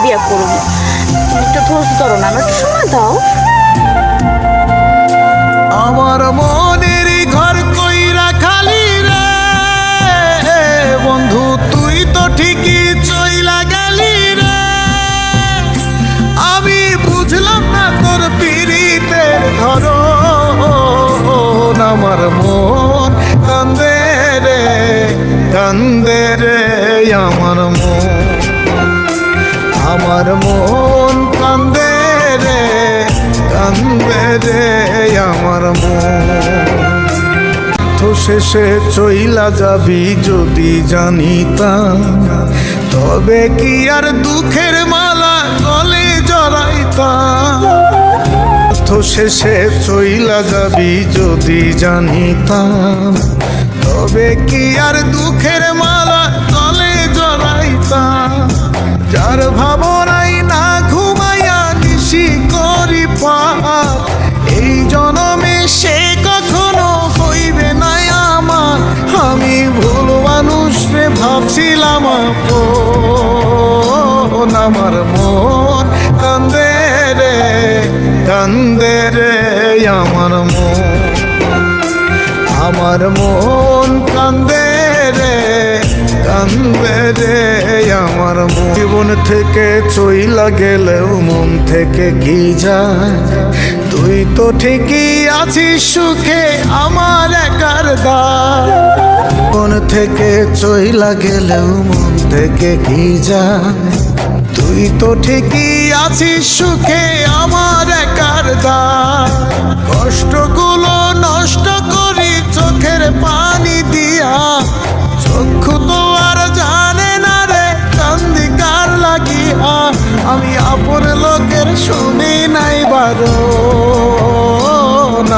বিয়ে করবো। তুমি একটু ধৈর্য ধরো না, আমার একটু সময় দাও। আমার মনের ঘর কইরা খালি রে বন্ধু, তুই তো ঠিকই চইলা গেলি রে। আমি বুঝলাম না তোর পিরিতের ধরন। আমার মন কান্দে রে কান্দে রে, আমার মন কান্দে রে কান্দে রে, আমার তো শেষে চইলা যাবি যদি জানিতাম, তবে কি আর দুঃখের মালা গলে জড়াইতাম। তো শেষে চইলা যাবি যদি জানিতাম, তবে কি আর দুঃখের মালা গলে জড়াইতাম। যার ভাবনাই না ঘুমাইয়া নিশি করি পার, এই জনমে সে কখনো হইবে না আমার। আমি ভুল মানুষ রে ভাবছিলাম আপন। আমার মন কান্দে রে কান্দে রে, আমার মন কান্দে রে কান্দে রে, আমার জীবন থেকে চইলা গেলেও মন থেকে কি যায়। তুই তো ঠিকই আছিস সুখে আমার একার দায়। মন থেকে চইলা গেলেও মন থেকে কি যায়। তুই তো ঠিকই আছিস সুখে আমার একার দায়। কষ্টগুলো নষ্ট করি চোখের পানি দিয়া, চক্ষু তো আর জানে না রে কান্দি কার লাগিয়া। আমি আপন লোকের শুনি নাই বারণ।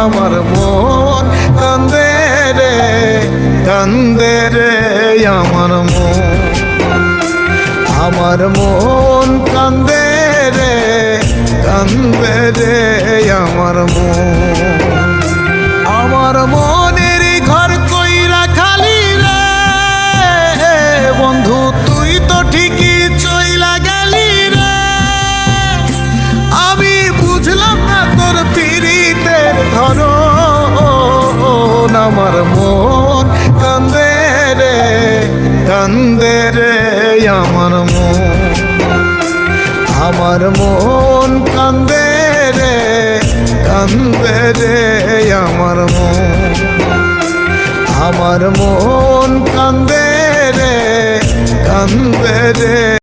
আমার মন কান্দে রে কান্দে রে, আমার মন কান্দে রে কান্দে রে, আমার মনের ঘর কইরা খালি রে বন্ধু, তুই তো ঠিকই চইলা গেলি রে। আমি বুঝলাম না তোর পিরিতের ধরন। আমার মন কান্দে রে কান্দে রে, আমার মন কান্দে রে কান্দে রে, আমার মন কান্দে রে কান্দে রে।